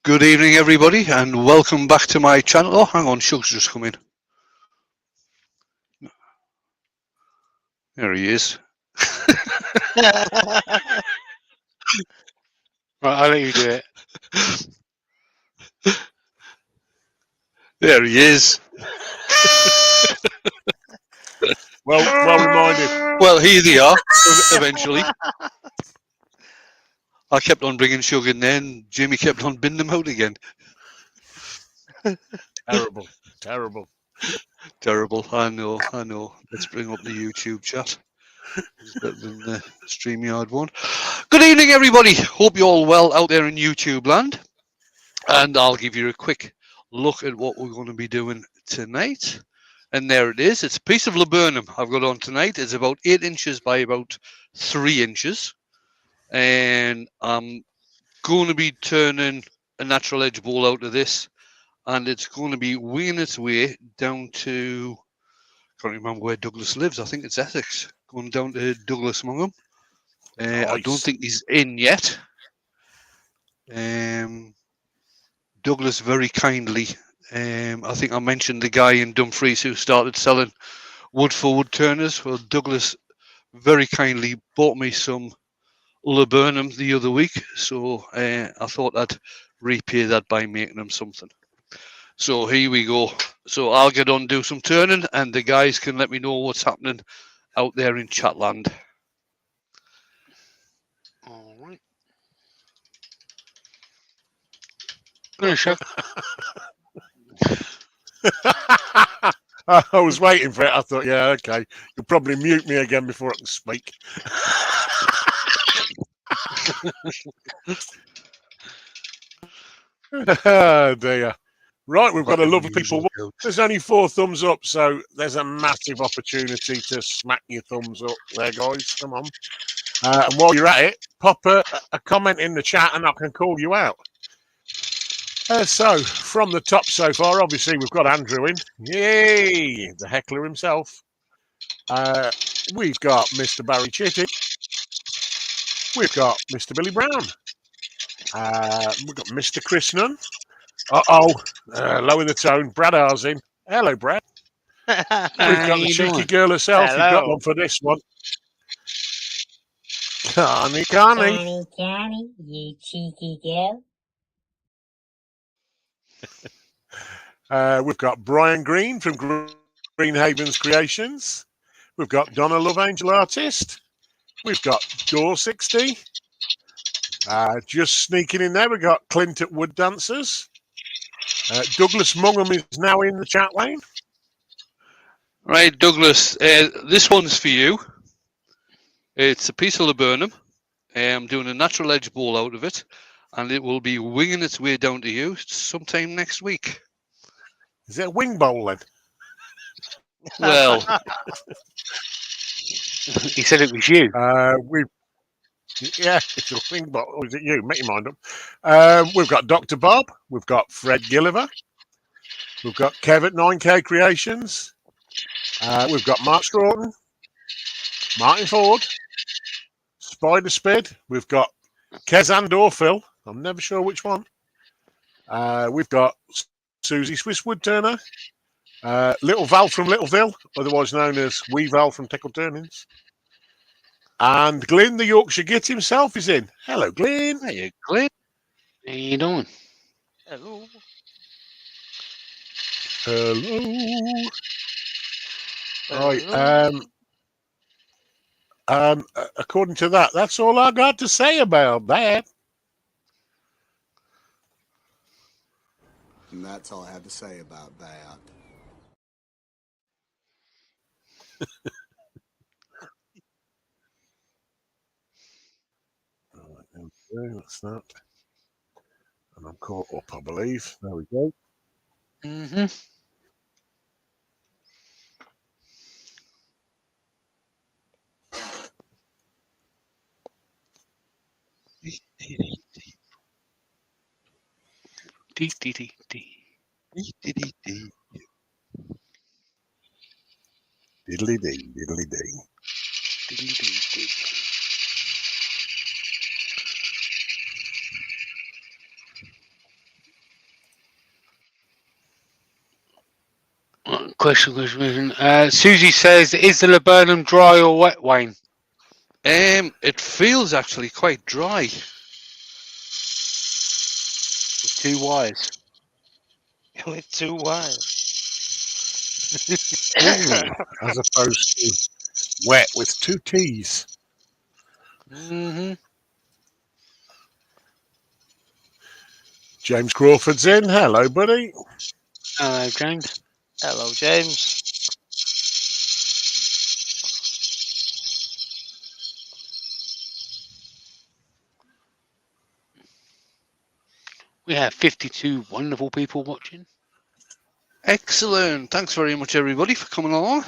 Good evening, everybody, and welcome back to my channel. Oh, hang on, Shug's just come in. There he is. Right, I'll let you do it. There he is. Well reminded. Well, here they are, eventually. I kept on bringing Shug in there, and Jimmy kept on binning them out again. Terrible. Terrible. I know. Let's bring up the YouTube chat. It's better than the StreamYard one. Good evening, everybody. Hope you're all well out there in YouTube land. And I'll give you a quick look at what we're going to be doing tonight. And there it is. It's a piece of laburnum I've got on tonight. It's about 8 inches by about 3 inches. And I'm going to be turning a natural edge bowl out of this. And it's going to be winging its way down to, I can't remember where Douglas lives. I think it's Essex. Going down to Douglas Mungham. Nice. I don't think he's in yet. Douglas very kindly, I think I mentioned the guy in Dumfries who started selling wood for wood turners. Well, Douglas very kindly bought me some laburnum the other week, so I thought I'd repay that by making him something. So here we go. So I'll get on, do some turning, and the guys can let me know what's happening out there in Chatland. All right. Shug. I was waiting for it. I thought, yeah, okay. You'll probably mute me again before I can speak. Oh, dear. Right, we've got a lot of people. There's only 4 thumbs up, so there's a massive opportunity to smack your thumbs up there, guys. Come on. And while you're at it, pop a comment in the chat and I can call you out. So, from the top so far, obviously, we've got Andrew in. Yay! The heckler himself. We've got Mr. Barry Chitty. We've got Mr. Billy Brown. We've got Mr. Chris Nunn. Lower the tone. Brad Arsin. Hello, Brad. We've got the cheeky girl herself. You've got one for this one. Connie. Connie, you cheeky girl. We've got Brian Green from Green Havens Creations. We've got Donna Love Angel Artist. We've got Door 60. Just sneaking in there, we've got Clint at Wood Dancers. Douglas Mungham is now in the chat lane. Right, Douglas, this one's for you. It's a piece of laburnum. I'm doing a natural edge bowl out of it, and it will be winging its way down to you sometime next week. Is it a wing bowl then? Well, He said it was you. Yeah, it's a wing bowl. Or is it you? Make your mind up. We've got Dr. Bob. We've got Fred Gilliver. We've got Kev at 9K Creations. We've got Mark Stroughton. Martin Ford. Spider Spid. We've got Kezan or Phil. I'm never sure which one. We've got Susie Swiss Woodturner. Little Val from Littleville, otherwise known as Wee Val from Tickle Turnings. And Glyn, the Yorkshire Git himself, is in. Hello, Glyn. hey, Glenn. How you doing? Hello. Hello. Right. According to that, that's all I got to say about that. And that's all I have to say about that. That's that. And I'm caught up, I believe. There we go. Mm-hmm. Dee, dee, dee, dee. Diddly dee, diddly dee. Diddly dee dee. Question. Susie says, "Is the laburnum dry or wet, Wayne?" It feels actually quite dry. With 2 wires. With 2 wires. Ooh, as opposed to wet with 2 T's. Mm-hmm. James Crawford's in. Hello, buddy. Hello, James. Hello, James. We have 52 wonderful people watching. Excellent. Thanks very much, everybody, for coming along.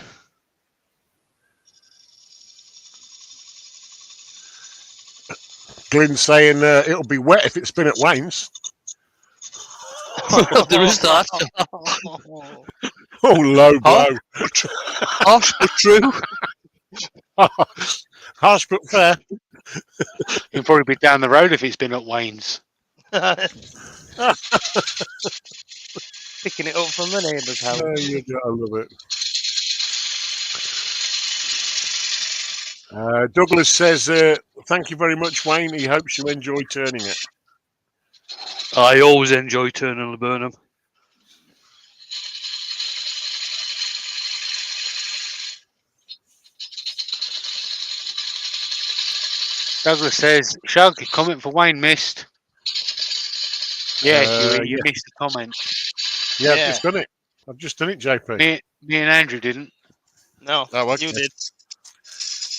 Glynn saying it'll be wet if it's been at Wayne's. There is that. Oh, low blow. Harsh but true. Harsh but fair. He'll probably be down the road if it's been at Wayne's. Picking it up from the neighbour's house. Oh, you gotta love it. Douglas says, thank you very much, Wayne. He hopes you enjoy turning it. I always enjoy turning laburnum. Douglas says, "Shug, comment for Wayne missed." Yeah, Huey, you yeah. missed the comment. Yeah, Yeah. I've just done it. I've just done it, JP. Me and Andrew didn't. No, Oh, okay. you did.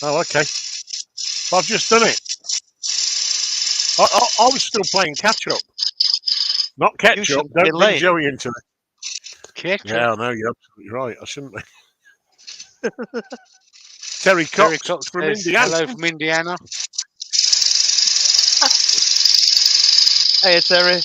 Oh, okay. I've just done it. I was still playing catch up. Not catch up. shouldn't be Don't bring late. Joey into it. Ketchup. Yeah, I know. You're absolutely right. I shouldn't be. Terry Cox, Cox from says, Indiana. "Hello from Indiana." Hey, Terry.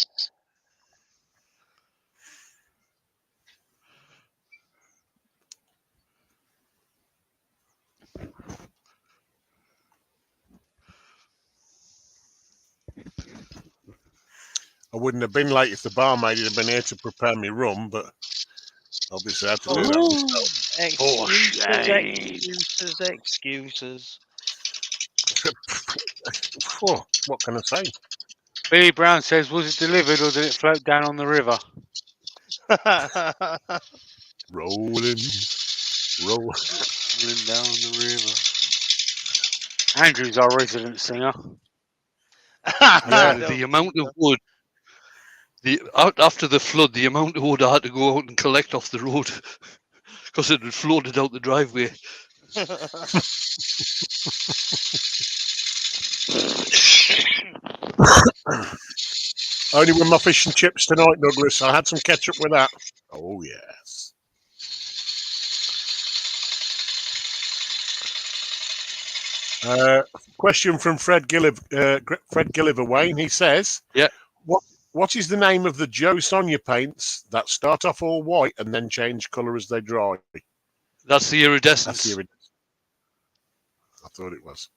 I wouldn't have been late if the barmaid had been here to prepare me rum, but obviously I had to do that Excuses, excuses. Oh, what can I say? Billy Brown says, "Was it delivered or did it float down on the river?" Rolling. Rolling down the river. Andrew's our resident singer. Yeah. The amount of wood. After the flood, the amount of wood I had to go out and collect off the road because it had floated out the driveway. Only with my fish and chips tonight, Douglas. I had some ketchup with that. Oh, yes. Question from Fred Gilliver, Wayne. He says, Yeah. What is the name of the Joe Sonia paints that start off all white and then change colour as they dry? That's the iridescence. That's the iridescence. I thought it was.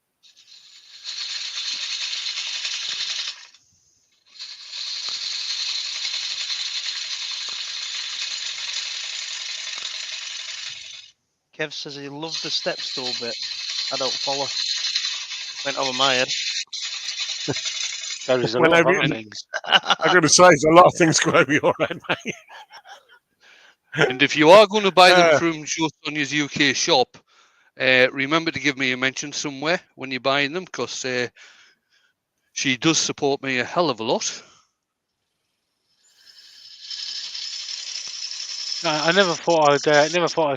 Kev says he loved the step stool bit. I don't follow. Went over my head. There's a Went lot of over other it. things. I'm going to say there's a lot of things go over your head, mate. And if you are going to buy them from Joe Sonia's UK shop, remember to give me a mention somewhere when you're buying them, because she does support me a hell of a lot. I never thought I'd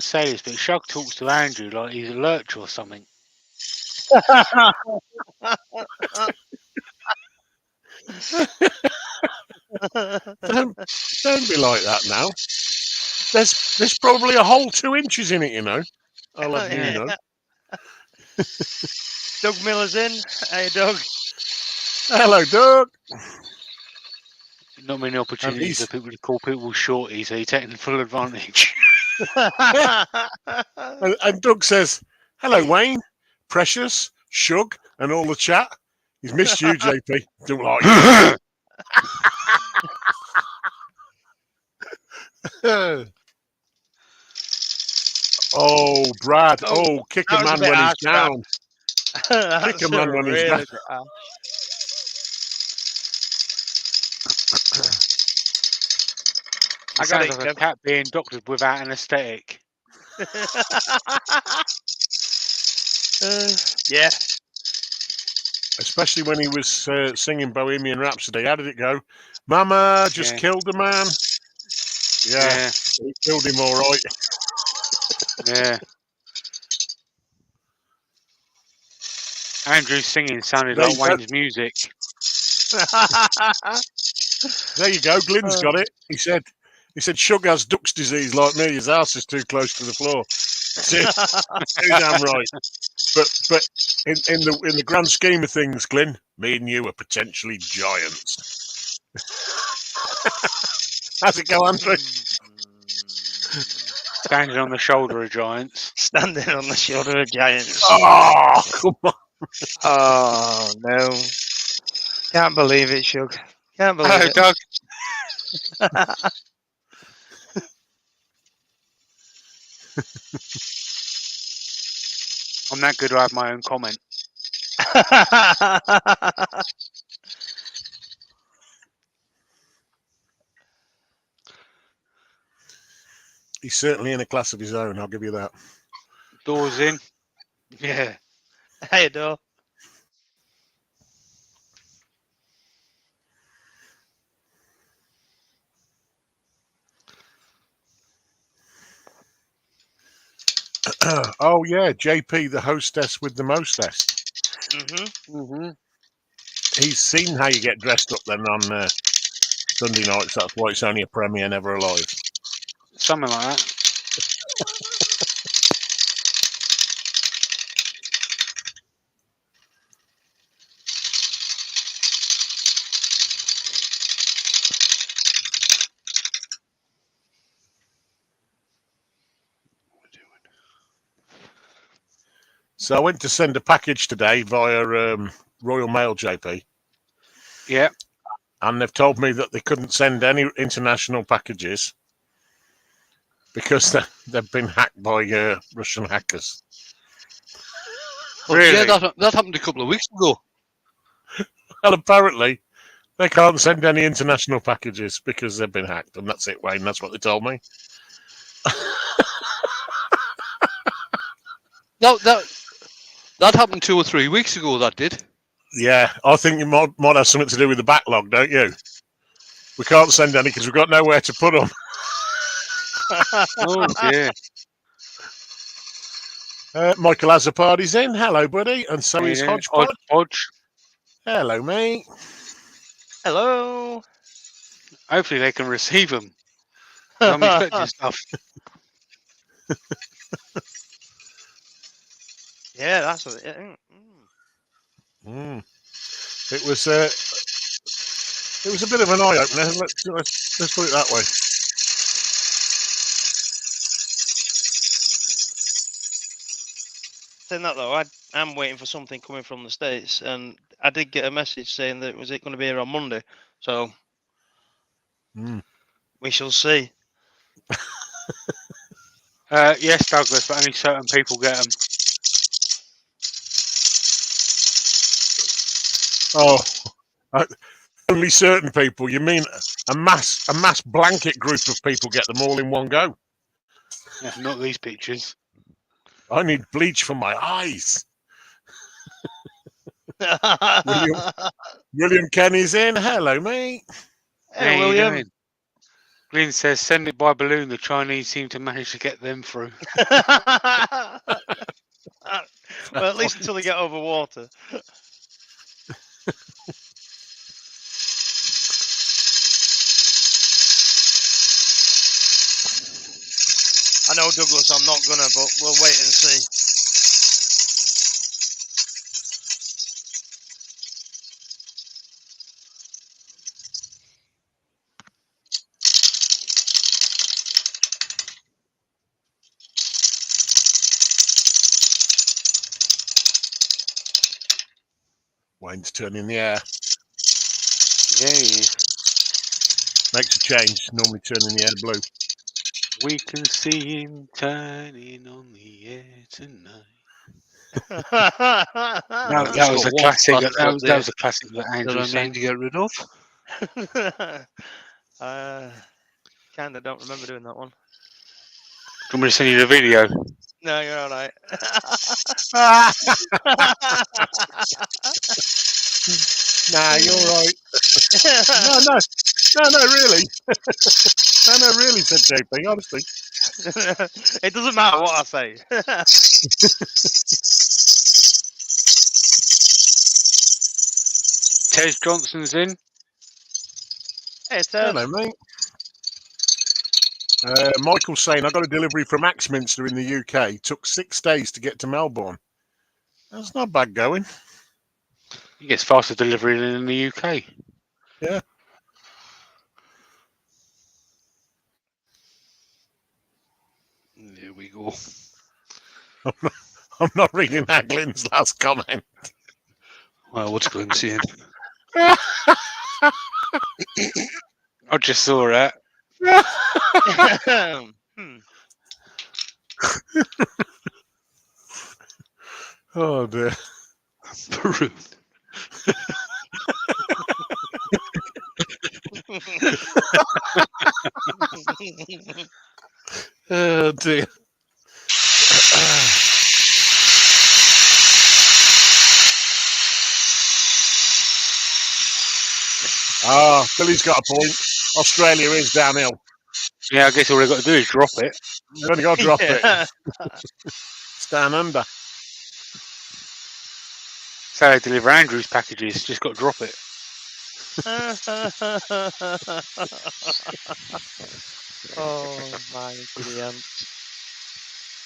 say this, but Shug talks to Andrew like he's a lurch or something. Don't be like that now. There's probably a whole 2 inches in it, you know. I'll have you know. Doug Miller's in. Hey, Doug. Hello, Doug. Not many opportunities for people to call people shorty, so you're taking full advantage. And Doug says, hello, Wayne, Precious, Shug, and all the chat. He's missed you, JP. Don't like you. Oh, Brad. Oh, kick a that was a man bit when he's harsh, Brad. down. That's Kick a man when he's really down. bit harsh. It I got sounds it, like a Kev. cat being doctored without anaesthetic. Yeah. Especially when he was singing Bohemian Rhapsody. How did it go? Mama just Yeah. killed a man. Yeah, Yeah, he killed him all right. yeah. Andrew's singing sounded There like you go. Wayne's music. There you go. Glyn's got it. He said, Shug has Duck's disease like me. His house is too close to the floor. Too damn right. But in the grand scheme of things, Glyn, me and you are potentially giants. How's it go, Andrew? Standing on the shoulder of giants. Standing on the shoulder of giants. Oh, come on. Oh, no. Can't believe it, Shug. Can't believe Hello, it. Doug. I'm that good I have my own comment. He's certainly in a class of his own, I'll give you that. Doors in. Yeah. Hey, Adore. Oh, yeah, JP, the hostess with the mostess. Mm-hmm. He's seen how you get dressed up then on Sunday nights. That's why it's only a premiere, never alive. Something like that. So I went to send a package today via Royal Mail, JP. Yeah. And they've told me that they couldn't send any international packages because they've been hacked by Russian hackers. Oh, Really? yeah, that happened a couple of weeks ago. Well, apparently they can't send any international packages because they've been hacked. And that's it, Wayne. That's what they told me. That happened 2 or 3 weeks ago, that did. Yeah, I think it might have something to do with the backlog, don't you? We can't send any because we've got nowhere to put them. Oh, dear. Michael Azzopardi's in. Hello, buddy. And so is Yeah. Hodgepodge. Hodge. Hello, mate. Hello. Hopefully they can receive them. I'm expecting stuff. Yeah, that's what. Yeah. It was a bit of an eye opener. Let's put it that way. Saying that though, I'm waiting for something coming from the States, and I did get a message saying that was it going to be here on Monday, so we shall see. Yes, Douglas, but only certain people get them. Oh, only certain people. You mean a mass blanket group of people get them all in one go? Yeah, not these pictures. I need bleach for my eyes. William Kenny's in. Hello, mate. Hey, How you William. doing? Green says, send it by balloon. The Chinese seem to manage to get them through. Well, at least until they get over water. I know, Douglas, I'm not gonna, but we'll wait and see. Wayne's turning the air. Yeah, he is. Makes a change. Normally turning the air blue. We can see him turning on the air tonight. Ah. That Just was got a one classic. classic That up was, that there was a classic that that Andrew I need sang. to get rid of. Kind of don't remember doing that one. Do you want me to send you the video? No, you're all right. Nah, you're right. No, really. No, really, said JP, honestly. It doesn't matter what I say. Tez Johnson's in. Hey, it says. Hello, mate. Michael's saying, I got a delivery from Axminster in the UK. Took 6 days to get to Melbourne. That's not bad going. He gets faster delivery than in the UK. Yeah. There we go. I'm not reading Aglin's last comment. Well, what's Glenn saying? I just saw that. Oh, dear. Peru. Oh, dear. Billy's got a point. Australia is downhill. Yeah, I guess all they've got to do is drop it. You've only got to drop it. Yeah. It's down under. So they deliver Andrew's packages. Just got to drop it. Oh my brilliant.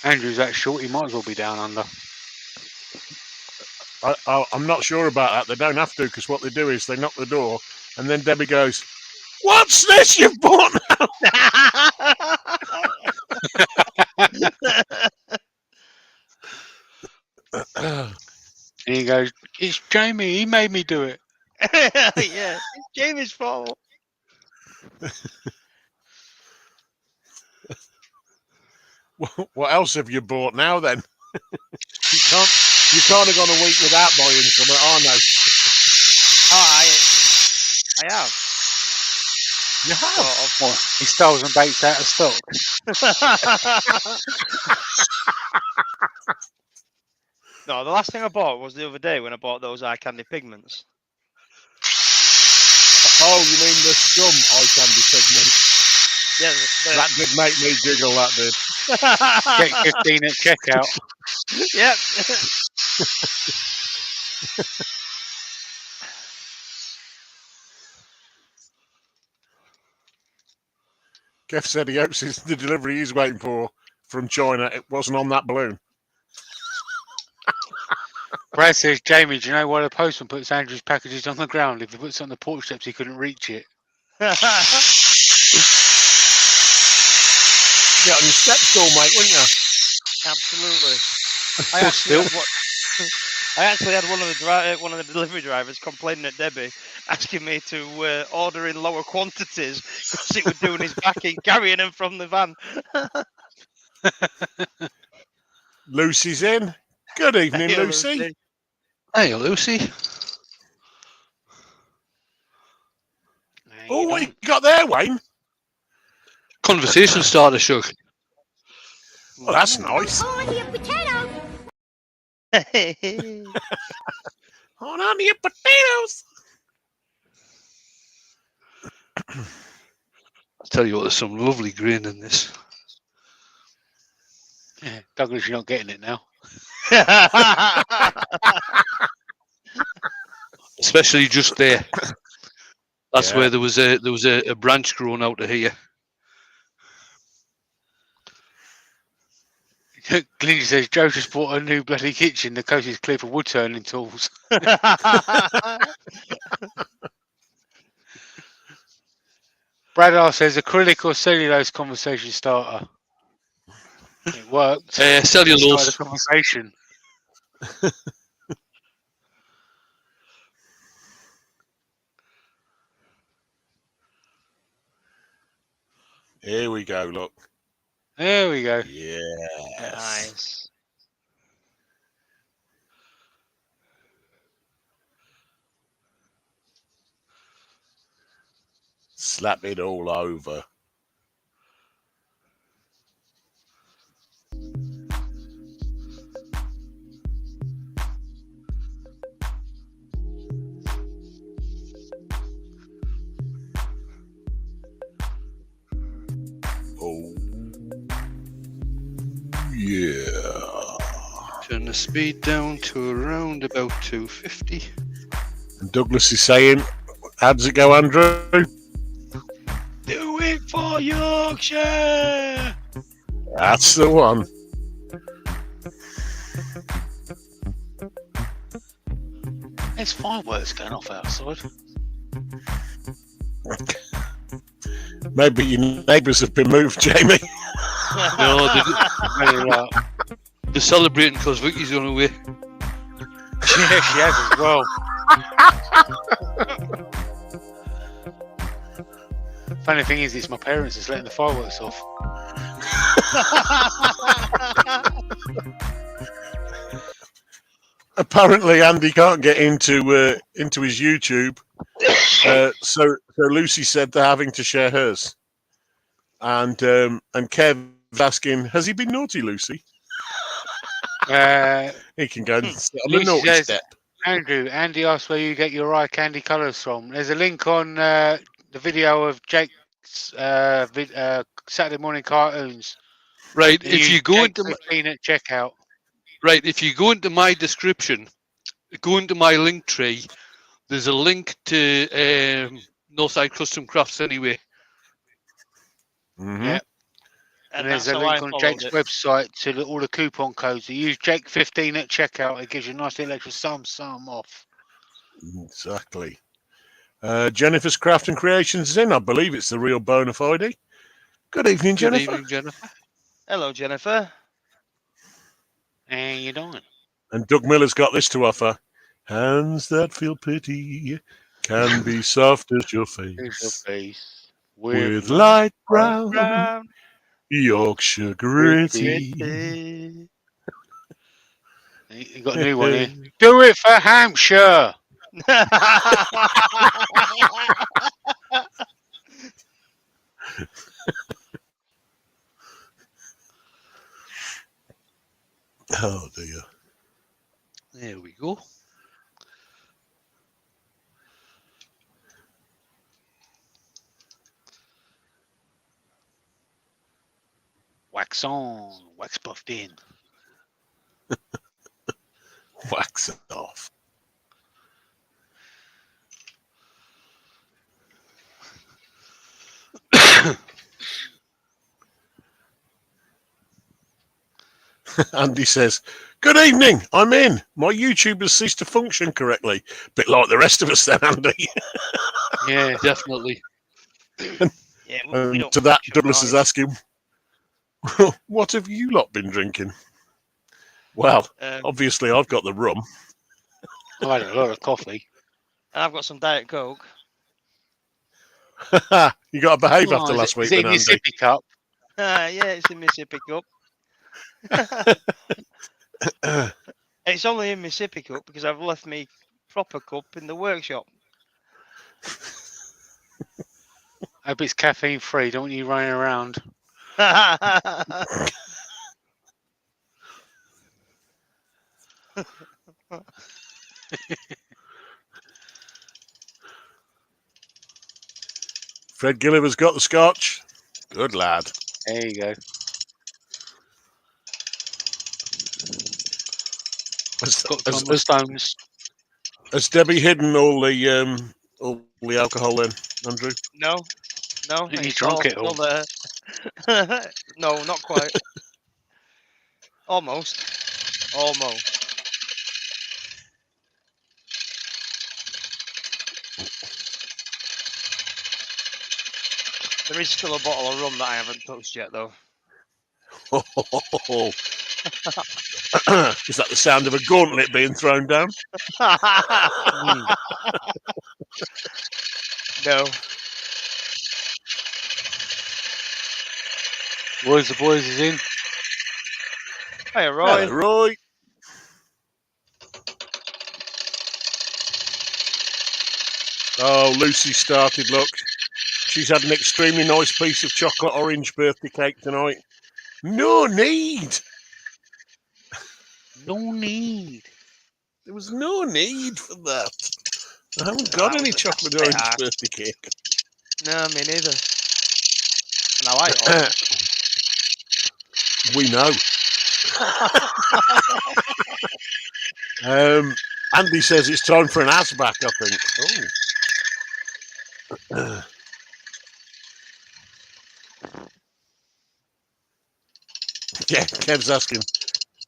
Andrew's that short. He might as well be down under. I'm not sure about that. They don't have to, because what they do is they knock the door, and then Debbie goes, "What's this you've bought now?" And he goes, "It's Jamie. He made me do it." Yeah, it's Jamie's fault. What else have you bought now then? You can't have gone a week without buying something. Oh no. Oh, I have. You have? Sort What? He stole some baits out of stock. No, the last thing I bought was the other day when I bought those eye candy pigments. Oh, you mean the scum eye candy pigment? Yeah, That did make me giggle, that did. Get 15 at checkout. Yep. Kev said he hopes it's the delivery he's waiting for from China, it wasn't on that balloon. Brad says, "Jamie, do you know why the postman puts Andrew's packages on the ground? If he puts it on the porch steps, he couldn't reach it." Get on your step stool, mate, wouldn't you? Absolutely. Still. I actually had one of the delivery drivers complaining at Debbie, asking me to order in lower quantities because it was doing his backing, carrying them from the van. Lucy's in. Good evening, Hey, Lucy. Hey, Lucy. Oh, what you got there, Wayne? Conversation starter, Shug. Oh, that's nice. Hold on to your potatoes. I tell you what, there's some lovely grain in this. Yeah, Douglas, you're not getting it now. Especially just there. That's Yeah. where there was a branch growing out of here. Glingy says, "Joe just bought a new bloody kitchen. The coast is clear for wood turning tools." Brad R says, "Acrylic or cellulose conversation starter." It worked. Cellulose. Started a conversation. Here we go, look. There we go. Yes. Nice. Slap it all over. Oh, yeah. Turn the speed down to around about 250. And Douglas is saying, how does it go, Andrew? Do it for Yorkshire! That's the one. There's fireworks going off outside. Maybe your neighbours have been moved, Jamie. No, Very loud. they're celebrating because Vicky's on her way. Yeah, she has as well. Funny thing is, it's my parents that's letting the fireworks off. Apparently, Andy can't get into his YouTube, so Lucy said they're having to share hers. And Kev's asking, has he been naughty, Lucy? He can go and sit on the Lucy naughty says- step. Andrew, Andy asked where you get your eye candy colours from. There's a link on the video of Jake's Saturday morning cartoons. Right, if you go into 15 at checkout. right, if you go into my description, go into my link tree. There's a link to Northside Custom Crafts anyway. Mm-hmm. Yeah. And there's a that's how link I on followed Jake's it. website to all the coupon codes. You use Jake 15 at checkout. It gives you a nice little extra sum off. Exactly. Jennifer's Craft and Creations is in. I believe it's the real bona fide. Good evening, Good Jennifer. evening, Jennifer. Hello, Jennifer. And you doing? And Doug Miller's got this to offer. Hands that feel pity can be soft as your Here's your face. face. With light brown Brown, Yorkshire gritty. gritty. You got a new one here. Do it for Hampshire. Oh dear. There we go. Wax on, wax buffed in. Wax it off. Andy says, good evening, I'm in. My YouTube has ceased to function correctly. Bit like the rest of us then, Andy. Yeah. Definitely. Yeah, we don't To that, function Douglas is right. asking, what have you lot been drinking? Well, obviously I've got the rum. I had a lot of coffee. and I've got some Diet Coke. You got to behave Oh, after last week, is it then, in your Andy. sippy cup? Yeah, it's in my sippy cup. It's only in my sippy cup because I've left me proper cup in the workshop. I hope it's caffeine free. Don't want you running around. Fred Gilliver's got the scotch. Good lad. There you go. Has Stones. Debbie hidden all the alcohol then, Andrew? No, You it's drunk it still all. there. No, not quite. Almost. There is still a bottle of rum that I haven't touched yet, though. Is that the sound of a gauntlet being thrown down? No. The boys is in. Hey, Roy. Hello, Roy. Oh, Lucy started, look. She's had an extremely nice piece of chocolate orange birthday cake tonight. No need. No need. There was no need for that. I haven't No, got that any was a chocolate bit orange harsh. birthday cake. No, me neither. And I like orange. We know. Andy says it's time for an Asback, I think. Oh. Yeah, Kev's asking,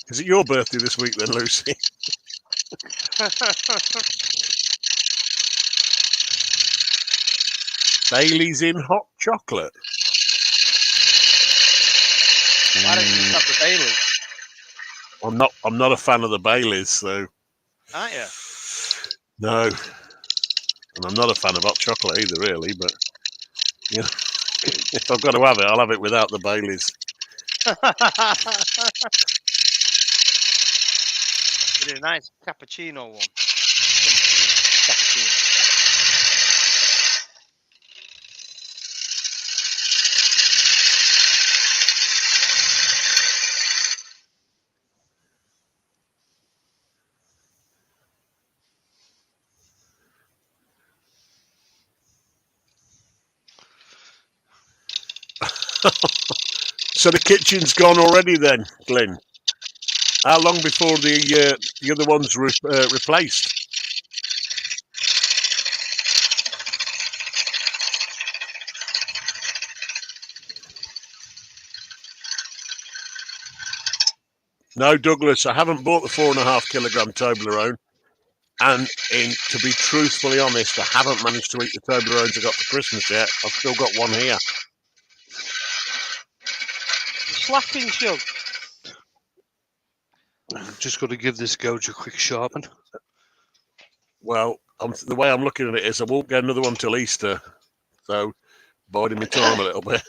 is it your birthday this week then, Lucy? Bailey's in hot chocolate. Why don't you just have the Bailey? I'm not a fan of the Baileys, so Aren't you? no. And I'm not a fan of hot chocolate either, really, but you know, if I've got to have it, I'll have it without the Baileys. We did a nice cappuccino one. Cappuccino. So the kitchen's gone already then, Glenn? How long before the other one's replaced? No, Douglas, I haven't bought the 4.5 kilogram Toblerone. And to be truthfully honest, I haven't managed to eat the Toblerones I got for Christmas yet. I've still got one here. Slacking, Shug. I'm just going to give this gouge a quick sharpen. Well, the way I'm looking at it is I won't get another one till Easter. So, biding my time a little bit.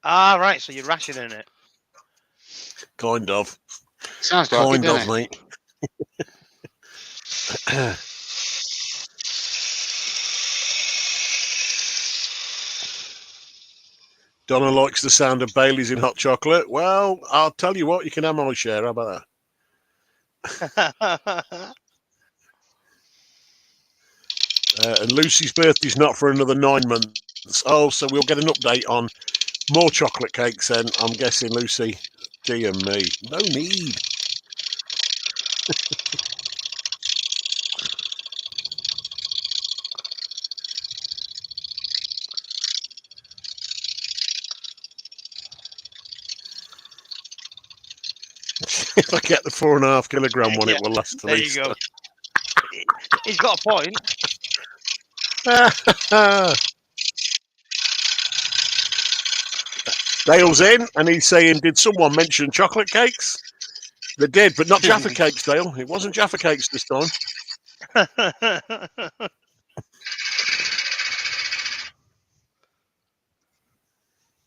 Ah, right, so you're rationing it. Kind of. Sounds like Kind it, of, doesn't it? mate. Donna likes the sound of Bailey's in hot chocolate. Well, I'll tell you what, you can have my share. How about that? And Lucy's birthday's not for another 9 months. Oh, so we'll get an update on more chocolate cakes then. I'm guessing, Lucy, dear me. No need. If I get the 4.5 kilogram one, Yeah, it will last till there you Easter. go. He's got a point. Dale's in, and he's saying, did someone mention chocolate cakes? They did, but not Jaffa cakes, Dale. It wasn't Jaffa cakes this time.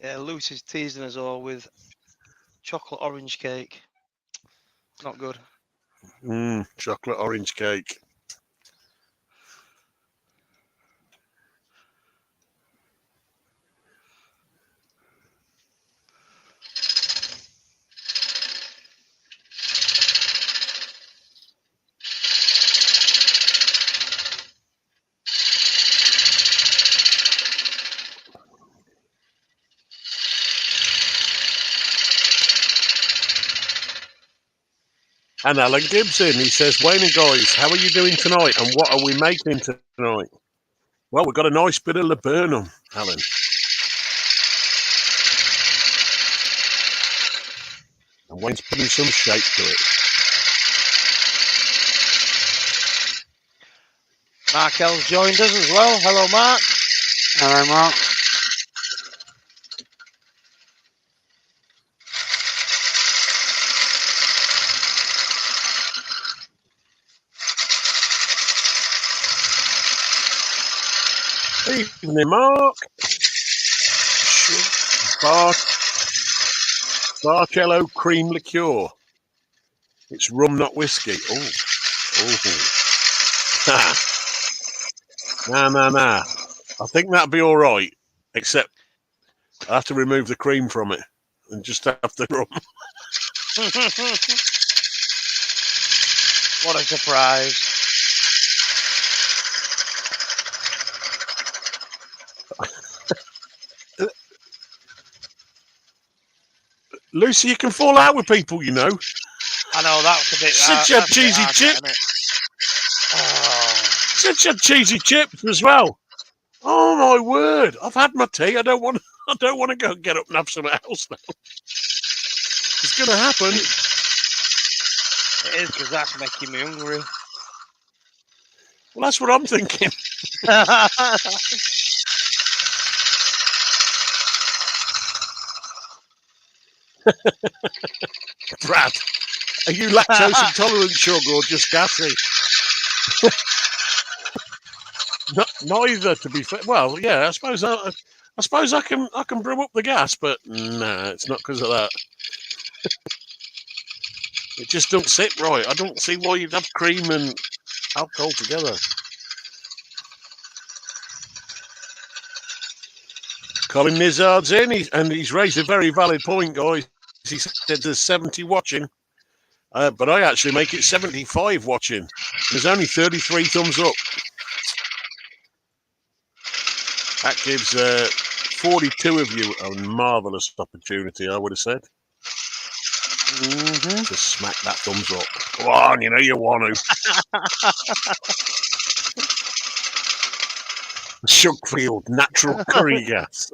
Yeah, Lucy's teasing us all with chocolate orange cake. Not good. Chocolate orange cake. And Alan Gibson, he says, Wayne and guys, how are you doing tonight? And what are we making tonight? Well, we've got a nice bit of Laburnum, Alan. And Wayne's putting some shape to it. Markel's joined us as well. Hello, Mark. Hello, Mark. Evening, Mark. Bart. Barcello cream liqueur. It's rum, not whiskey. Oh. Nah. I think that'd be all right, except I have to remove the cream from it and just have the rum. What a surprise. Lucy, you can fall out with people, you know. I know, that's a bit... Such a cheesy chip. Such a cheesy chips as well. Oh my word! I've had my tea. I don't want to go get up and have something else now. It's going to happen. It is, because that's making me hungry. Well, that's what I'm thinking. Brad, are you lactose intolerant, sugar, or just gassy? Neither, to be fair. Well, yeah, I suppose I can brew up the gas, but nah, it's not because of that. It just don't sit right. I don't see why you'd have cream and alcohol together. Colin Nizzard's in, and he's raised a very valid point, guys. He said there's 70 watching, but I actually make it 75 watching. There's only 33 thumbs up. That gives 42 of you a marvellous opportunity, I would have said. To smack that thumbs up. Go on, you know you want to. Shugfield natural curry gas.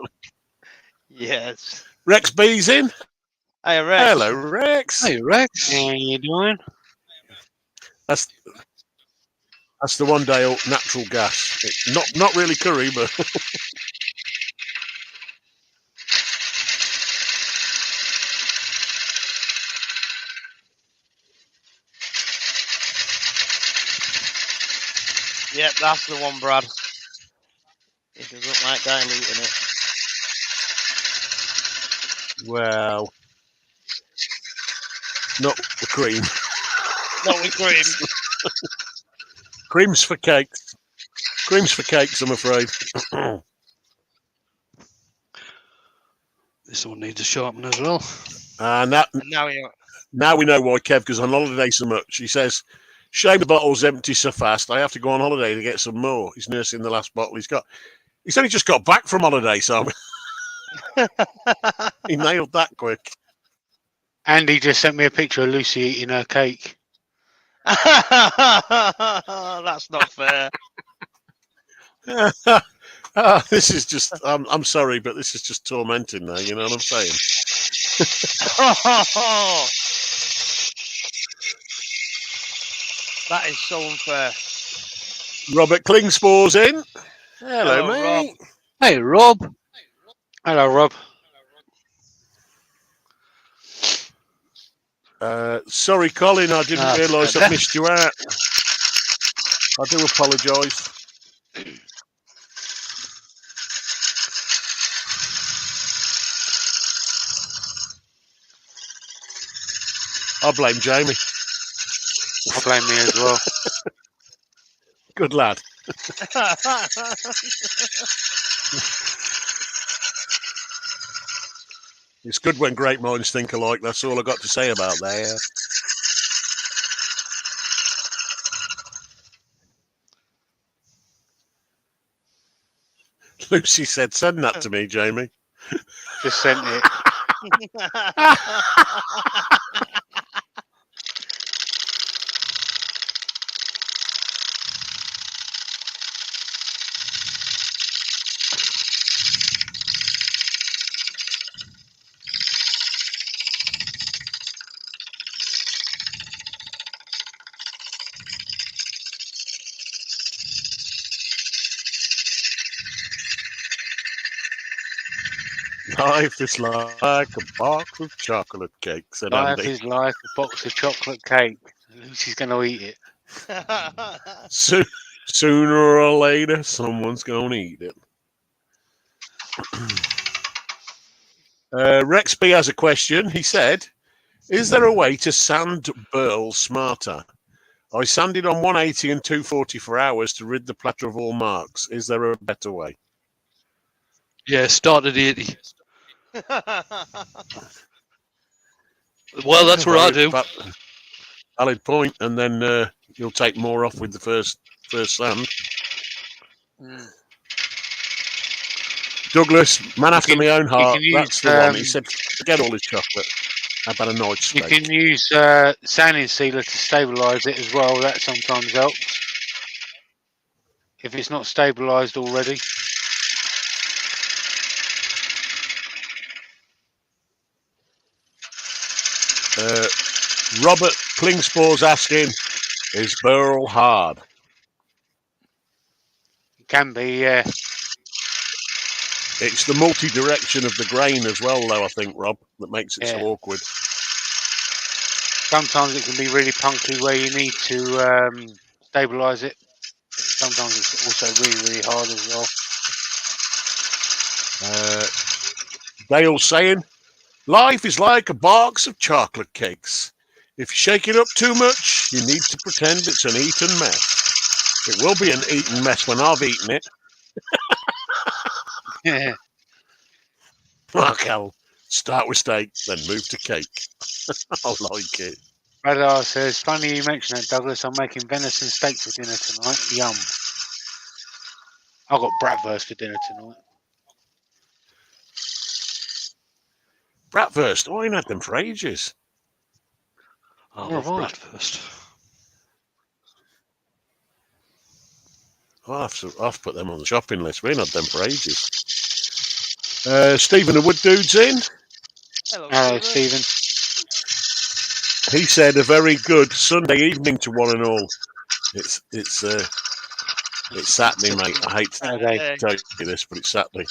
Yes. Rex B's in. Hey, Rex. Hello, Rex. Hey, Rex. How you doing? That's the one day old natural gas. Not really curry, but Yep, that's the one, Brad. He doesn't like diluting it. well, not the cream. Not with cream. Cream's for cakes. Cream's for cakes, I'm afraid. This one needs a sharpener as well. And Now we know why Kev goes on holiday so much. He says, shame the bottle's empty so fast. I have to go on holiday to get some more. He's nursing the last bottle he's got. He's only just got back from holiday, so he nailed that quick. Andy just sent me a picture of Lucy eating her cake. That's not fair. This is just, I'm sorry, but this is just tormenting now, you know what I'm saying? That is so unfair. Robert Klingspor's in. Hello, Hello, mate. Rob. Hey, Rob. Hello, Rob. Sorry, Colin, I didn't Ah, realise I missed you out. I do apologise. I blame Jamie. I blame me as well. Good lad. It's good when great minds think alike. That's all I got to say about that. Lucy said, send that to me, Jamie. Just sent it. Life is like a box of chocolate cake, said Life Andy. is like a box of chocolate cake. Lucy's going to eat it. Sooner or later, someone's going to eat it. Rex B has a question. He said, is there a way to sand burl smarter? I sanded on 180 and 240 for hours to rid the platter of all marks. Is there a better way? Yeah, start at 80. Well, that's what I do. Valid point, and then you'll take more off with the first sand. Douglas, man after my own heart. That's the one. He said, forget all his chocolate. How about a nice You steak? can use sanding sealer to stabilise it as well. That sometimes helps if it's not stabilised already. Robert Klingspor's asking, is burl hard? It can be, yeah. It's the multi-direction of the grain as well, though, I think, Rob, that makes it so Yeah. awkward. Sometimes it can be really punky where you need to stabilise it. Sometimes it's also really, really hard as well. Dale saying, life is like a box of chocolate cakes. If you shake it up too much, you need to pretend it's an eaten mess. It will be an eaten mess when I've eaten it. Yeah. Okay, start with steak, then move to cake. I like it. Radar says, funny you mention that, Douglas. I'm making venison steak for dinner tonight. Yum. I've got bratwurst for dinner tonight. Bratwurst. Oh, I ain't had them for ages. I Yeah, love right. bratwurst. I'll have to put them on the shopping list. We ain't had them for ages. Stephen the Wood Dude's in. Hello, Stephen. He said a very good Sunday evening to one and all. It's Saturday, mate. I hate to tell you this, but it's Saturday.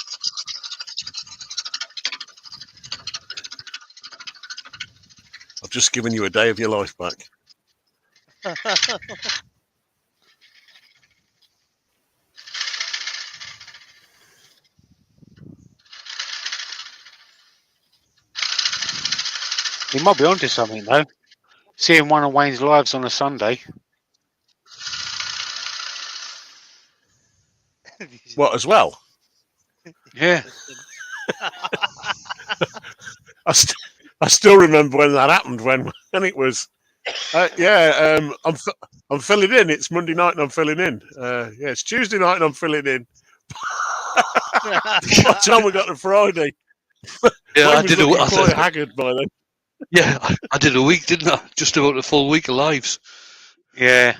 I've just given you a day of your life back. He might be onto something, though. Seeing one of Wayne's lives on a Sunday. What, as well? Yeah. I still remember when that happened. When it was, I'm filling in. It's Monday night and I'm filling in. Yeah, it's Tuesday night and I'm filling in. By the time we got to Friday, Yeah, Wayne I was did. looking quite haggard by then. Yeah, I did a week, didn't I? Just about a full week of lives. Yeah.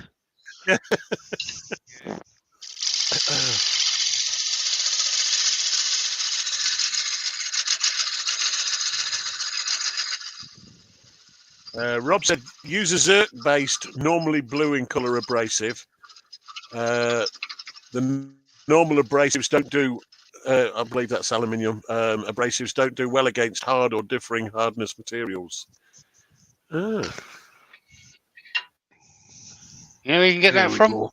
Rob said, use a Zerk-based, normally blue in colour abrasive. The normal abrasives don't do, I believe that's aluminium, abrasives don't do well against hard or differing hardness materials. You know where you can get that from?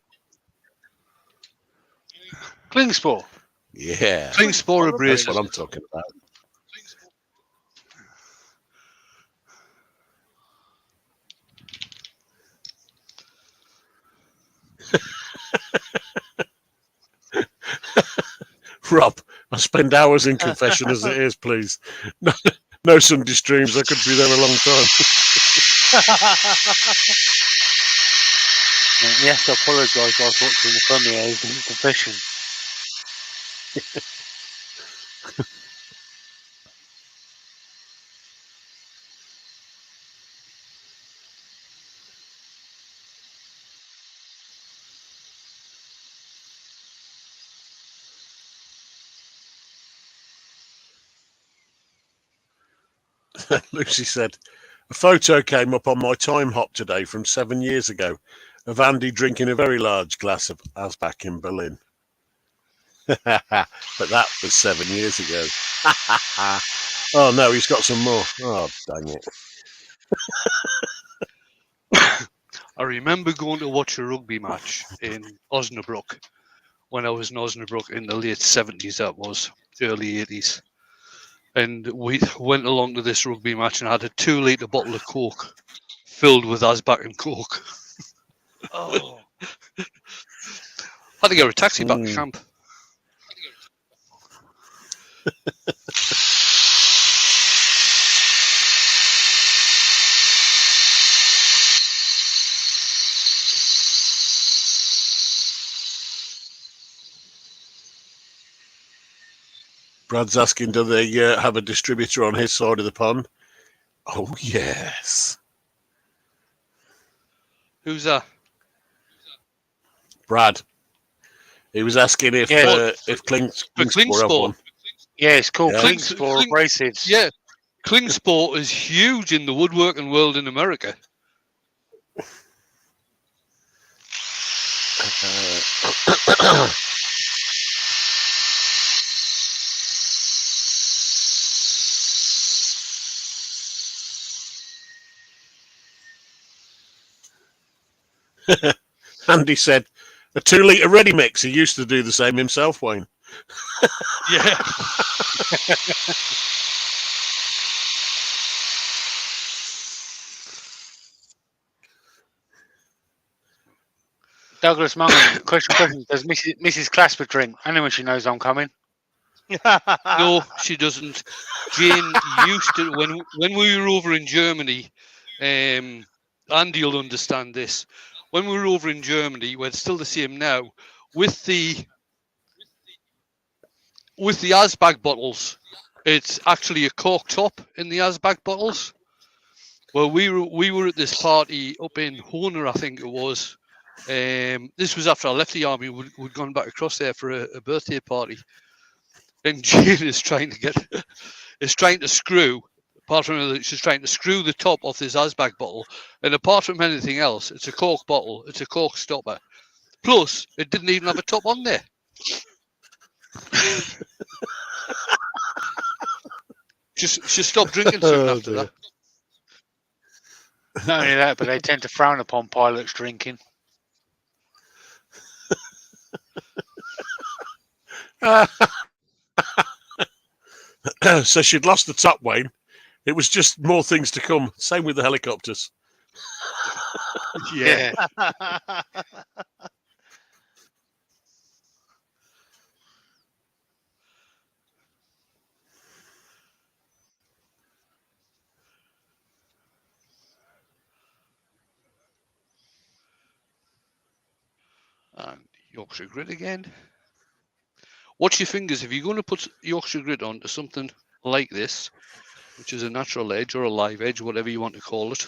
Klingspor. Yeah. Klingspor That's abrasive. what I'm talking about. Rob, I spend hours in confession as it is, please. No Sunday streams. I could be there a long time. He has to apologise whilst watching the premieres in confession. Lucy said, a photo came up on my time hop today from 7 years ago of Andy drinking a very large glass of Asbach in Berlin. But that was 7 years ago. Oh no, he's got some more. Oh, dang it. I remember going to watch a rugby match in Osnabrück when I was in Osnabrück in the late 70s, that was, early 80s. and we went along to this rugby match and had a 2-litre bottle of Coke filled with Asback and Coke. Oh, Had to get a taxi back to camp. Brad's asking, do they have a distributor on his side of the pond? Oh, yes. Who's that? Brad. He was asking if Yeah. Klingspor have one. Yeah, it's called Yeah. Klingspor Abrasives. Yeah, Klingspor is huge in the woodworking world in America. Andy said, a 2-litre ready mix. He used to do the same himself, Wayne. Yeah. Douglas Mungan, question. Does Mrs. Clasper drink? Only when she knows I'm coming. No, she doesn't. Jane used to when we were over in Germany. Andy will understand this. When we were over in Germany, we're still the same now. With the Asbag bottles, it's actually a cork top in the Asbag bottles. Well, we were at this party up in Honer, I think it was. This was after I left the army. We'd gone back across there for a birthday party, and Jane is trying to screw. Apart from that, she's trying to screw the top off this Asbag bottle, and apart from anything else, it's a cork bottle. It's a cork stopper. Plus, it didn't even have a top on there. She stopped drinking soon after that. Not only that, but they tend to frown upon pilots drinking. So she'd lost the top, Wayne. It was just more things to come. Same with the helicopters. Yeah. And Yorkshire grid again. Watch your fingers. If you're going to put Yorkshire grid onto something like this, which is a natural edge or a live edge, whatever you want to call it,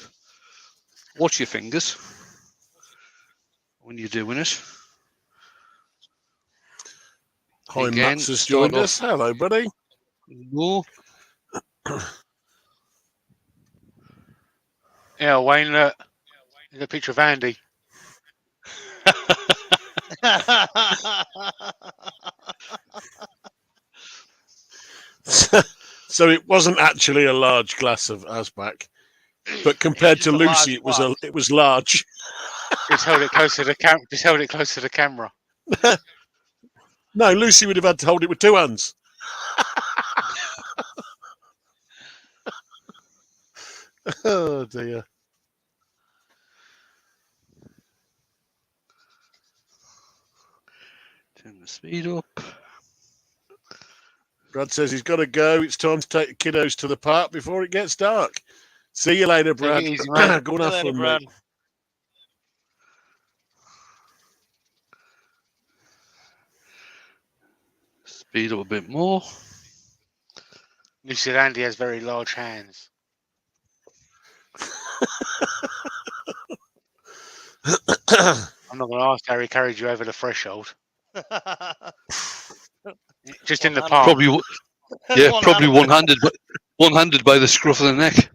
watch your fingers when you're doing it. Hi, Again, Mats has start joined us. Hello, buddy. No. Yeah, Wayne, look. There's a picture of Andy. So it wasn't actually a large glass of Asbach, but compared to just a large Lucy, it glass. was large. Just held it close to the Just held it close to the camera. No, Lucy would have had to hold it with 2 hands. Oh dear. Turn the speed up. Brad says he's got to go. It's time to take the kiddos to the park before it gets dark. See you later, Brad. Take it easy, mate. Go and have fun, mate. Speed up a bit more. You said Andy has very large hands. I'm not going to ask how he carried you over the threshold. Just in the park. Probably, yeah, probably one-handed, one-handed by the scruff of the neck.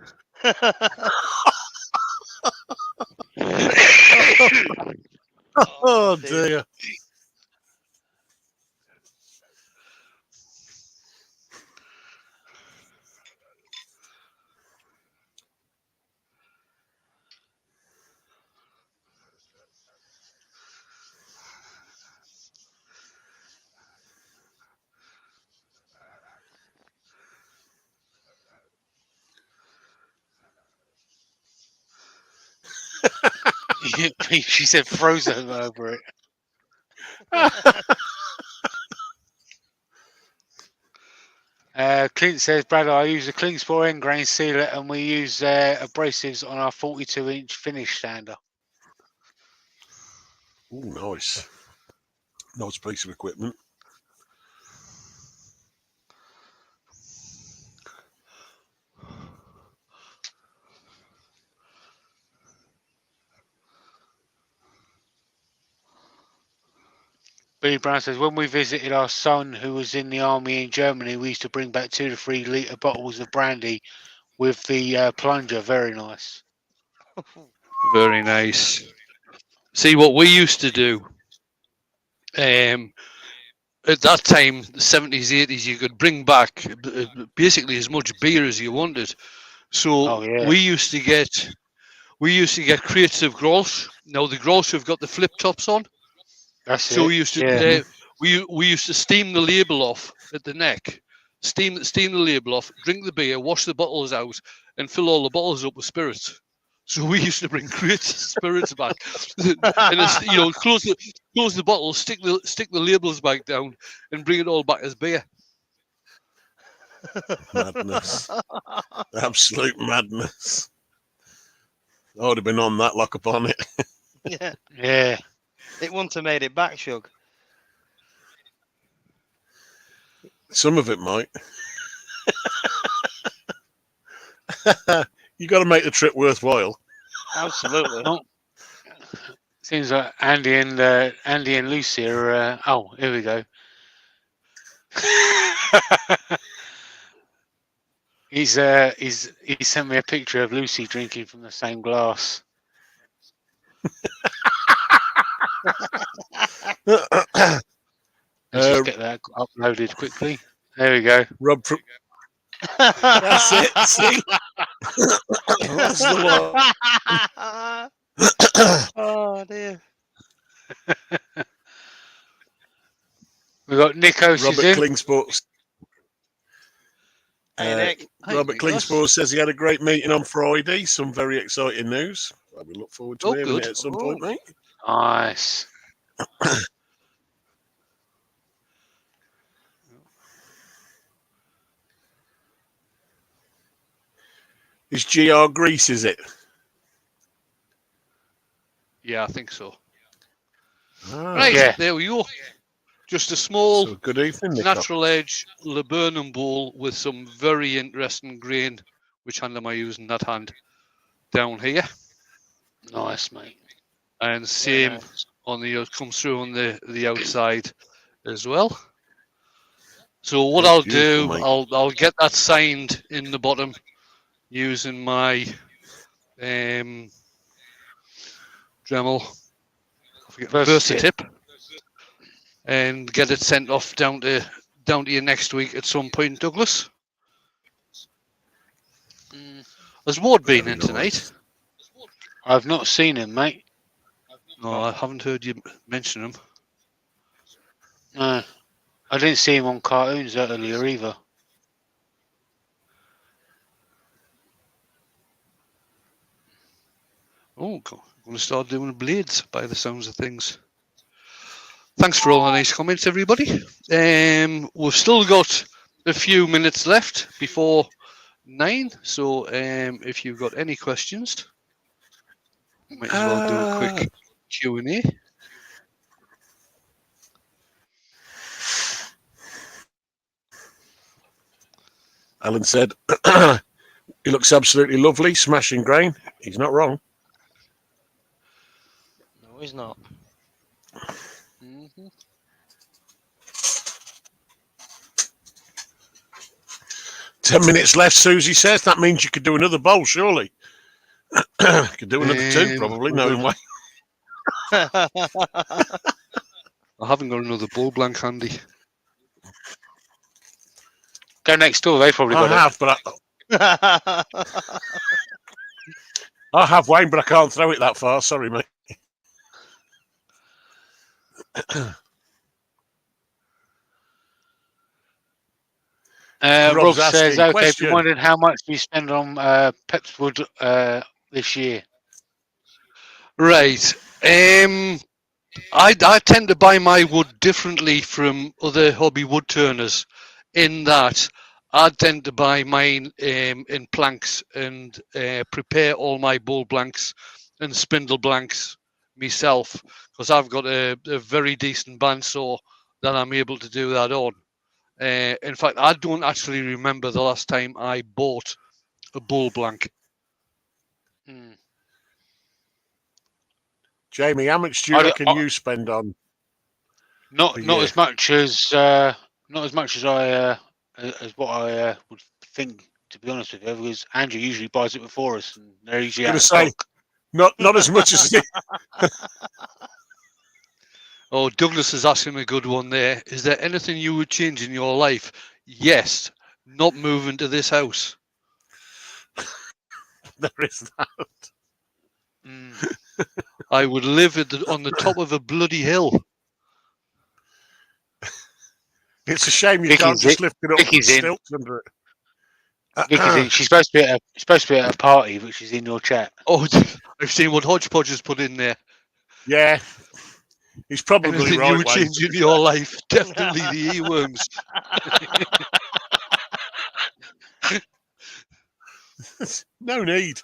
Oh dear. She said frozen over it. Clint says, Brad, I use a clean spore end grain sealer and we use abrasives on our 42-inch finish sander. Ooh, nice. Nice piece of equipment. Billy Brown says, when we visited our son who was in the army in Germany, we used to bring back 2 to 3 litre bottles of brandy with the plunger. Very nice. Very nice. See what we used to do. At that time, the 70s, 80s, you could bring back basically as much beer as you wanted. So Oh, yeah. we used to get crates of Grolsch. Now the Grolsch have got the flip tops on. That's So it. we used to Yeah. we used to steam the label off at the neck, steam the label off, drink the beer, wash the bottles out, and fill all the bottles up with spirits. So we used to bring crates of spirits back, and close the bottles, stick the labels back down, and bring it all back as beer. Madness. Absolute madness. I would have been on that like upon it. Yeah, Yeah. it wouldn't have made it back, Shug. Some of it might. You got to make the trip worthwhile. Absolutely. Oh. Seems like Andy and Lucy are. Oh, here we go. He sent me a picture of Lucy drinking from the same glass. Let's just get that uploaded quickly. There we go. Rob, that's it. See, that's the one. Oh dear. We got Nico. Robert Klingsport. Hey, Nick. Robert Klingsport says he had a great meeting on Friday. Some very exciting news. We look forward to hearing it at some point, mate. Nice. It's GR Greece, is it? Yeah, I think so. Ah, Right, yeah. there we go. Just a small so good evening, Nico. natural edge Laburnum bowl with some very interesting grain. Which hand am I using? That hand down here, Nice, mate. and same on the comes through on the outside as well. So what That's I'll beautiful, do, mate. I'll get that signed in the bottom using my Dremel. I forget Versatip, and get it sent off down to you next week at some point, Douglas. Has Ward been in tonight? I've not seen him, mate. No, I haven't heard you mention him. No, I didn't see him on cartoons earlier either. Oh, I'm going to start doing blades by the sounds of things. Thanks for all the nice comments, everybody. We've still got a few minutes left before 9, so if you've got any questions, might as well do a quick Q&A. Alan said, he looks absolutely lovely, smashing grain. He's not wrong. No, he's not. 10 minutes left, Susie says. That means you could do another bowl, surely. Could do another 2, probably, knowing way. I haven't got another bowl blank handy. Go next door. They probably got have, but I have, Wayne, but I can't throw it that far. Sorry, mate. Rob says, okay, if question. you wondered how much we spend on Pepswood this year. Right. I tend to buy my wood differently from other hobby wood turners, in that I tend to buy mine in planks and prepare all my bowl blanks and spindle blanks myself, because I've got a very decent bandsaw that I'm able to do that on. In fact, I don't actually remember the last time I bought a bowl blank. Mm. Jamie, how much do you reckon you spend on? Not a not year? as much as I as what I would think, to be honest with you, because Andrew usually buys it before us, and they're usually I'm out going of to say, stock. not as much as Oh, Douglas is asking a good one there. Is there anything you would change in your life? Yes, not moving to this house. there is that. Mm. I would live on the top of a bloody hill. It's a shame you Vicky's can't just in. lift it up and put Vicky's in. stilts under it. Vicky's in. She's supposed to be at a party, but she's in your chat. Oh, I've seen what Hodgepodge has put in there. Yeah, he's probably Anything right. you would Wayne, change in your life? Definitely the earworms. no need,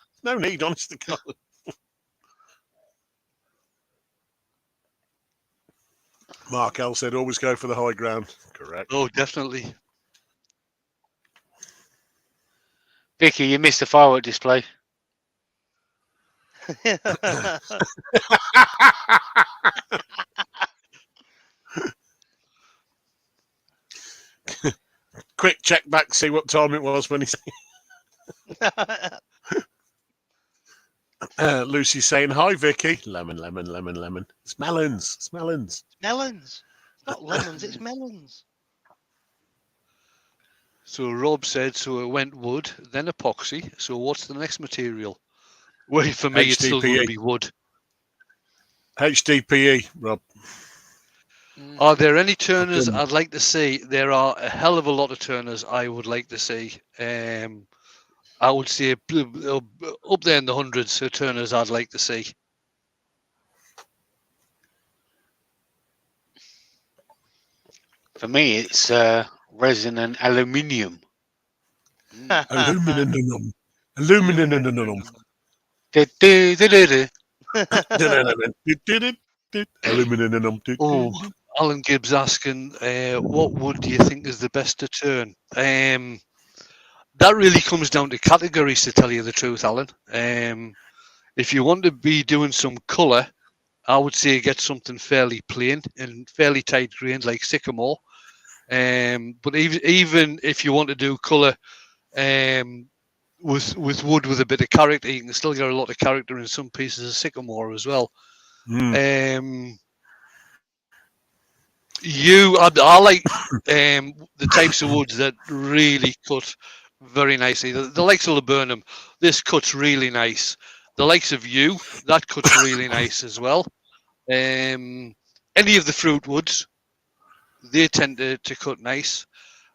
honest to God. Mark L said, always go for the high ground. Correct. Oh, definitely. Vicky, you missed the firework display. Quick check back, see what time it was when he said. Lucy's saying, hi, Vicky. Lemon. It's melons. Melons. It's not lemons, it's melons. So Rob said, so it went wood, then epoxy. So what's the next material? Well, for me, it's still going to HDPE. be wood. HDPE, Rob. Are there any turners Okay. I'd like to see? There are a hell of a lot of turners I would like to see. I would say up there in the hundreds of turners I'd like to see. For me, it's resin and aluminium. Aluminum. Aluminum. Oh, Alan Gibbs asking, what wood do you think is the best to turn? That really comes down to categories, to tell you the truth, Alan. If you want to be doing some colour, I would say get something fairly plain and fairly tight grained, like sycamore. But even if you want to do colour with wood with a bit of character, you can still get a lot of character in some pieces of sycamore as well. I like the types of woods that really cut very nicely. The likes of Laburnum, this cuts really nice. The likes of you, that cuts really nice as well. Any of the fruit woods, they tend to cut nice.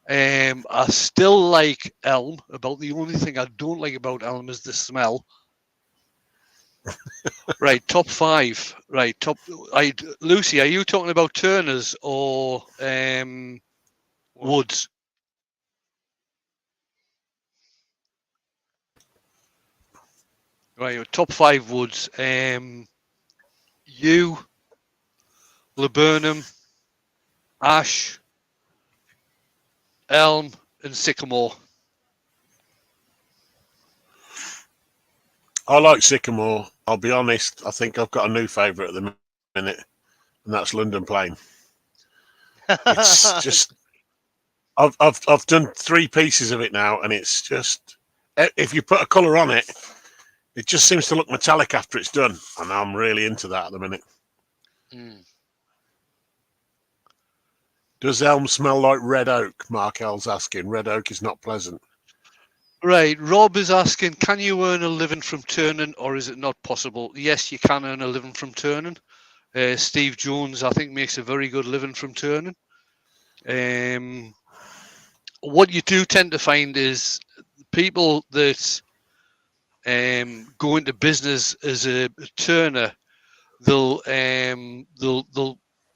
I still like elm. About the only thing I don't like about elm is the smell. Right, top 5. Right, Lucy, are you talking about turners or woods? Right, your top 5 woods. Yew, Laburnum, ash, elm, and sycamore. I like sycamore. I'll be honest. I think I've got a new favourite at the minute, and that's London Plain. It's just I've done 3 pieces of it now, and it's just, if you put a colour on it, it just seems to look metallic after it's done, and I'm really into that at the minute. Does elm smell like red oak? Mark L's asking. Red oak is not pleasant. Right, Rob is asking, can you earn a living from turning, or is it not possible? Yes, you can earn a living from turning. Steve Jones, I think, makes a very good living from turning. What you do tend to find is people that go into business as a turner they'll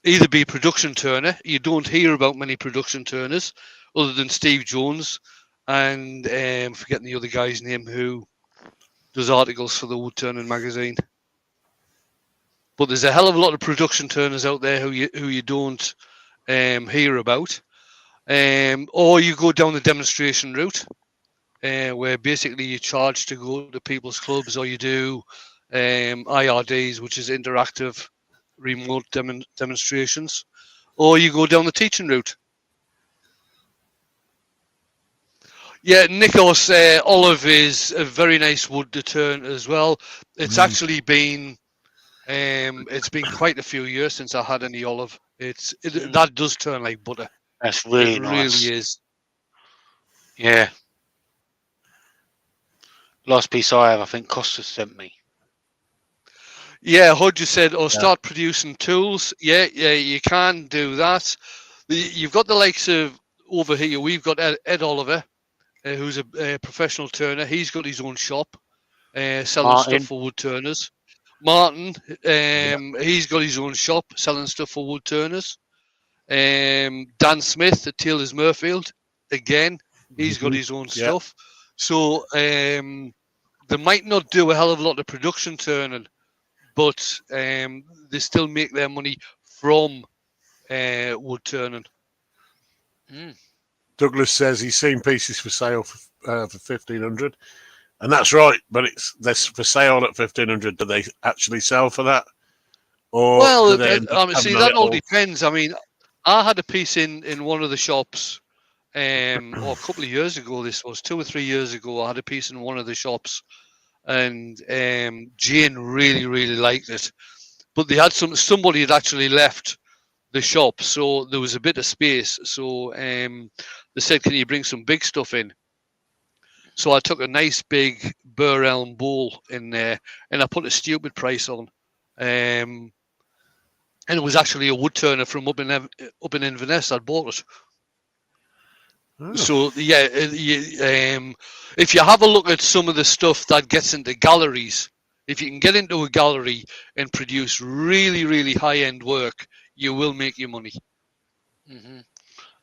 either be production turner. You don't hear about many production turners other than Steve Jones and forgetting the other guy's name who does articles for the Woodturning magazine. But there's a hell of a lot of production turners out there who you don't hear about. Or you go down the demonstration route, where basically you charge to go to people's clubs, or you do IRDs, which is interactive remote demonstrations, or you go down the teaching route. Yeah, Nikos olive is a very nice wood to turn as well. It's actually been quite a few years since I had any olive. That does turn like butter. That's really It nice. really is. Yeah. Last piece I have, I think Costa sent me. Yeah, Hud just said, start producing tools. Yeah, you can do that. You've got the likes of over here. We've got Ed Oliver, who's a professional turner. He's got his own shop, selling Martin. stuff for wood turners. Martin, he's got his own shop selling stuff for wood turners. Dan Smith at Taylor's Murfield, again, he's got his own stuff. So they might not do a hell of a lot of production turning, but they still make their money from wood turning. Douglas says he's seen pieces for sale for 1,500, and that's right. But they're for sale at 1,500. Do they actually sell for that? Or well, see, that all depends. I mean, I had a piece in one of the shops, or a couple of years ago. This was 2 or 3 years ago. I had a piece in one of the shops, and Jane really liked it. But they had somebody had actually left the shop, so there was a bit of space. So they said, "Can you bring some big stuff in?" So I took a nice big Burr Elm bowl in there, and I put a stupid price on. And it was actually a wood turner from up in Inverness that bought it. Oh. So yeah, if you have a look at some of the stuff that gets into galleries, if you can get into a gallery and produce really high end work, you will make your money.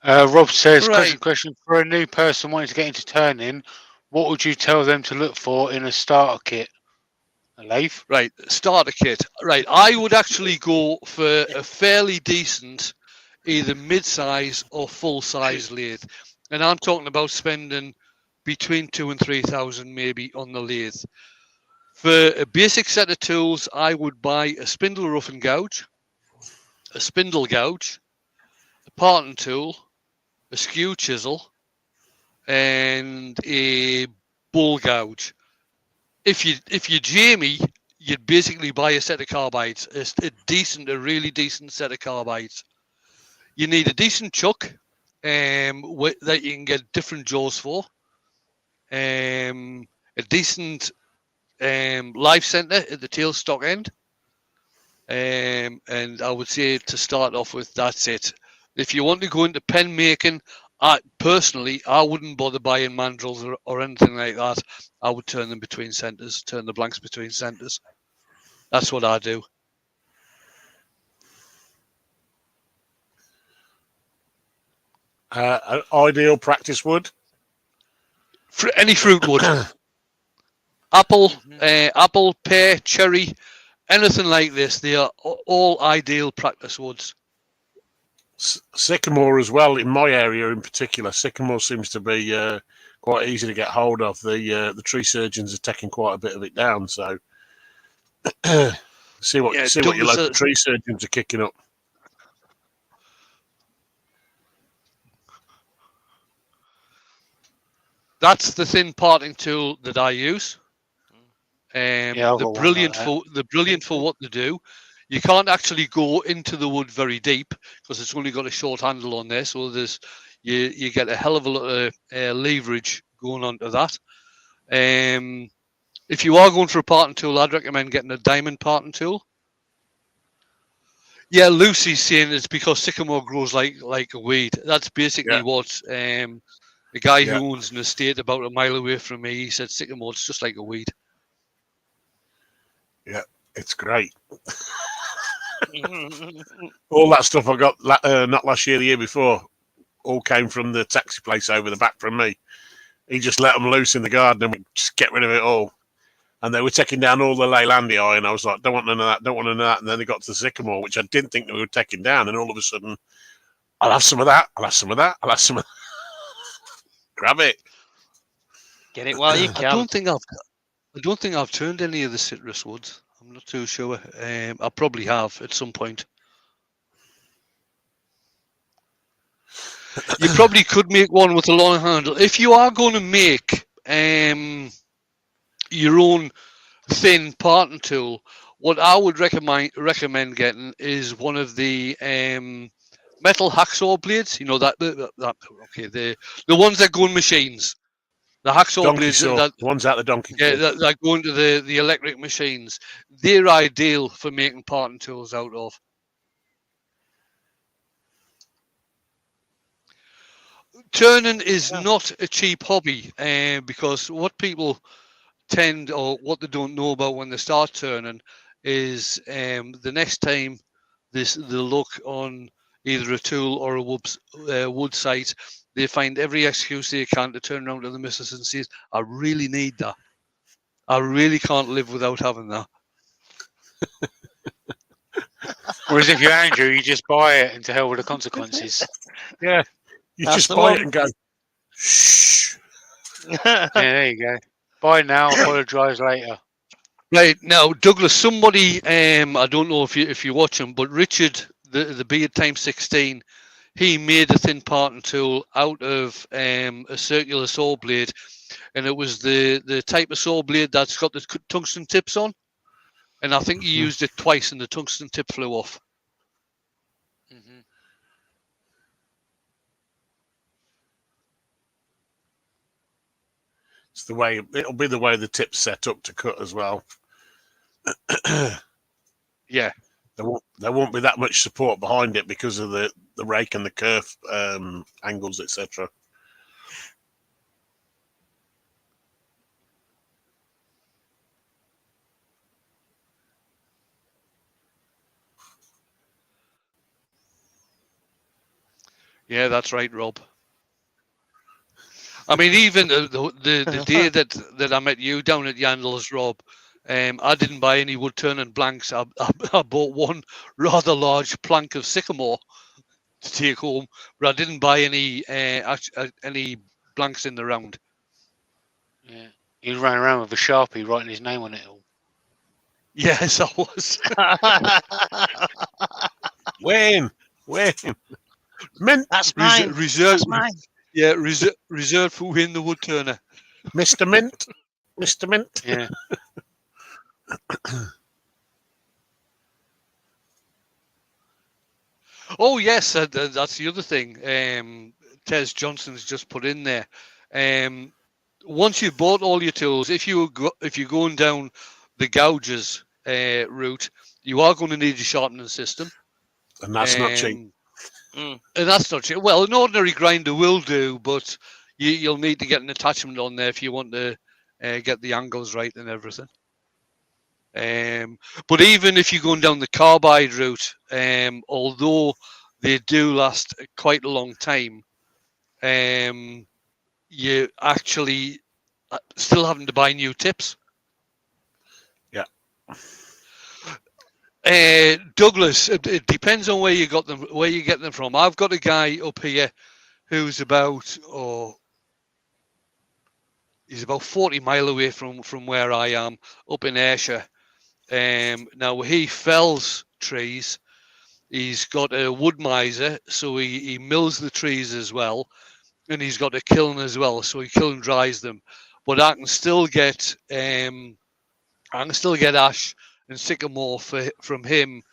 Rob says, right. question for a new person wanting to get into turning, what would you tell them to look for in a starter kit? A lathe? Right, starter kit. Right, I would actually go for a fairly decent, either mid-size or full-size lathe. And I'm talking about spending between 2,000 and 3,000 maybe on the lathe. For a basic set of tools, I would buy a spindle rough and gouge, a spindle gouge, a parting tool, a skew chisel, and a bull gouge. If you Jamie, you'd basically buy a set of carbides, a really decent set of carbides. You need a decent chuck that you can get different jaws for. A decent live center at the tail stock end. And I would say to start off with, that's it. If you want to go into pen making, personally, I wouldn't bother buying mandrels or anything like that. I would turn them between centers, turn the blanks between centers. That's what I do. Ideal practice wood? Any fruit wood. Apple, pear, cherry, anything like this. They are all ideal practice woods. Sycamore as well, in my area in particular. Sycamore seems to be quite easy to get hold of. The tree surgeons are taking quite a bit of it down, so see what your local tree surgeons are kicking up. That's the thin parting tool that I use. They're brilliant for what they do. You can't actually go into the wood very deep because it's only got a short handle on there, so you get a hell of a lot of leverage going on to that. If you are going for a parting tool, I'd recommend getting a diamond parting tool. Yeah, Lucy's saying it's because sycamore grows like a weed. That's basically what the guy who owns an estate about a mile away from me, he said sycamore's just like a weed. Yeah. It's great. All that stuff I got not last year, the year before, all came from the taxi place over the back from me. He just let them loose in the garden and we just get rid of it all. And they were taking down all the Leylandii, and I was like, don't want none of that, don't want none of that. And then they got to the sycamore, which I didn't think they were taking down. And all of a sudden, I'll have some of that, I'll have some of that, I'll have some of that. Grab it. Get it while you I can. don't think I've turned any of the citrus woods. I'm not too sure. I probably have at some point. You probably could make one with a long handle. If you are going to make your own thin parting tool, what I would recommend getting is one of the metal hacksaw blades. You know the ones that go in machines. The hacksaw Donkey blades saw. that The ones out the donkey yeah, saw. that go into the electric machines. They're ideal for making parting tools out of. Turning is not a cheap hobby, because what people tend, or what they don't know about when they start turning, is the next time they look on either a tool or a wood site, they find every excuse they can to turn around to the missus and say, I really need that. I really can't live without having that. Whereas if you're Andrew, you just buy it and to hell with the consequences. Yeah. You That's just the buy one. it and go, shh. Yeah, there you go. Buy now, apologise later. Right now, Douglas, somebody I don't know if you watch him, but Richard, the Beard Time 16, he made a thin parting tool out of a circular saw blade, and it was the type of saw blade that's got the tungsten tips on, and I think he used it twice, and the tungsten tip flew off. Mm-hmm. It's the way, it'll be the way the tip's set up to cut as well. Yeah. There won't be that much support behind it because of the rake and the kerf angles, etc. Yeah, that's right, Rob. I mean, even the day that I met you down at Yandles, Rob, I didn't buy any wood turning blanks. I bought one rather large plank of sycamore to take home, but I didn't buy any blanks in the round. Yeah. He ran around with a Sharpie writing his name on it all. Yes, I was. Wayne. Mint. That's mine. Reserved. That's mine. Yeah, reserved for Wayne the wood turner. Mr. Mint. Mr. Mint. Yeah. Oh yes, that's the other thing. Tez Johnson's just put in there. Once you've bought all your tools, if you're going down the gouges route, you are going to need a sharpening system, And that's not cheap. And that's not cheap. Well, an ordinary grinder will do, but you'll need to get an attachment on there if you want to get the angles right and everything. But even if you're going down the carbide route, although they do last quite a long time, you actually still having to buy new tips. Yeah. Douglas, it depends on where you got them, where you get them from. I've got a guy up here who's about 40 mile away from where I am, up in Ayrshire. Now he fells trees. He's got a wood miser, so he mills the trees as well, and he's got a kiln as well, so he kiln dries them. But I can still get ash and sycamore from him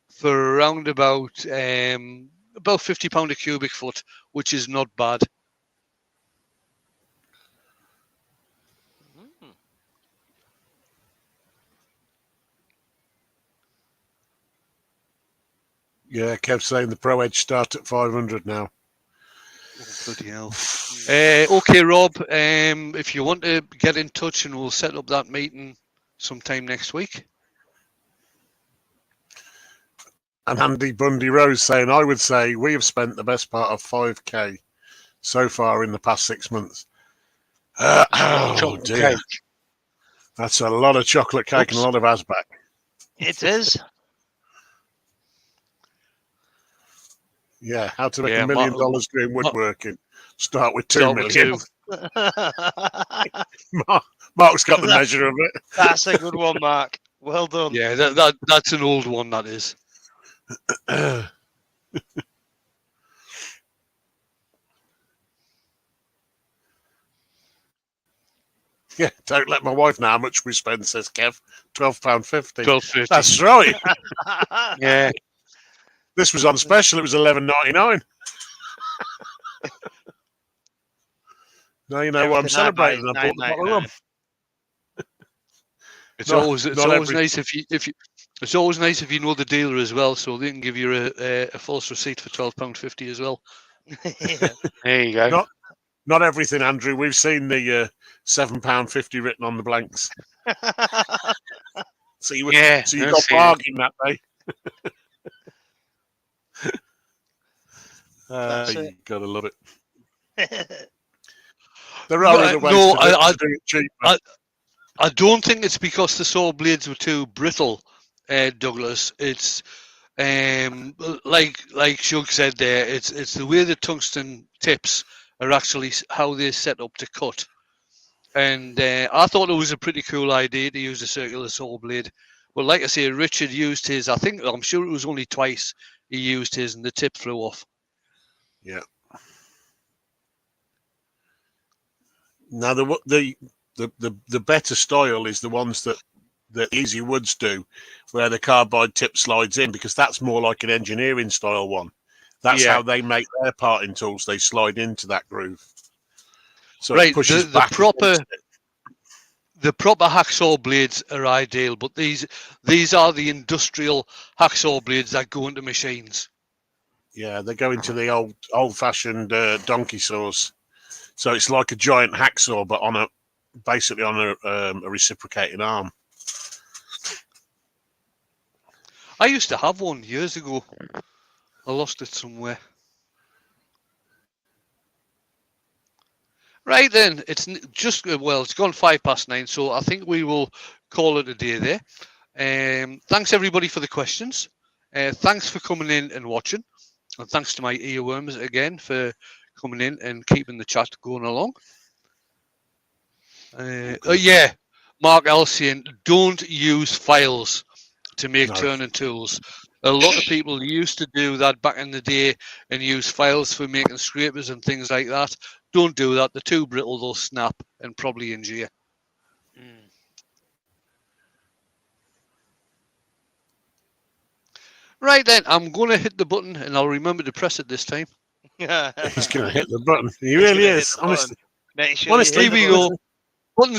for around about £50 a cubic foot, which is not bad. Yeah, Kev saying the Pro Edge start at 500 now. Oh, bloody hell. Okay, Rob, if you want to get in touch and we'll set up that meeting sometime next week. And Andy Bundy Rose saying, I would say we have spent the best part of 5k so far in the past 6 months. Oh Chocolate dear. cake. That's a lot of chocolate cake and a lot of Asbac. It is. Yeah, how to make Yeah, $1 million doing woodworking. Start with 2 Start with million. 2. Mark's got the measure of it. That's a good one, Mark. Well done. Yeah, that's an old one, that is. Yeah, don't let my wife know how much we spend, says Kev. £12.50. £12.50. That's right. Yeah. This was on special. It was $11.99. Now you know what I'm Everything I buy celebrating. is I bought the bottle of rum. £9.99. It's Not- always not every- nice if you it's always nice if you know the dealer as well, so they can give you a false receipt for £12.50 as well. Yeah. There you go. Not everything, Andrew. We've seen the £7.50 written on the blanks. So you Yeah, so you I've got seen it. bargain that day. That's You it. gotta love it. There are other ways No, to do it cheaper. I don't think it's because the saw blades were too brittle, Douglas. It's like Shug said there. It's the way the tungsten tips are actually how they're set up to cut. And I thought it was a pretty cool idea to use a circular saw blade. But like I say, Richard used his. I'm sure it was only twice he used his, and the tip flew off. Yeah. Now the better style is the ones that Easy Woods do, where the carbide tip slides in, because that's more like an engineering style one. That's Yeah. how they make their parting tools. They slide into that groove, so Right, it pushes the back proper against it. the proper hacksaw blades are ideal, but these are the industrial hacksaw blades that go into machines. Yeah, they go into the old-fashioned donkey saws. So it's like a giant hacksaw, but basically on a reciprocating arm. I used to have one years ago. I lost it somewhere. Right then, it's just it's gone 9:05, so I think we will call it a day there. Thanks everybody for the questions. Thanks for coming in and watching, and thanks to my earworms again for coming in and keeping the chat going along. Yeah, Mark Elsian, don't use files to make turning tools. A lot of people used to do that back in the day and use files for making scrapers and things like that. Don't do that. They're too brittle, they'll snap and probably injure you. Right then, I'm going to hit the button and I'll remember to press it this time. He's going to hit the button. He really is. Honestly, Make sure honestly, Here we go.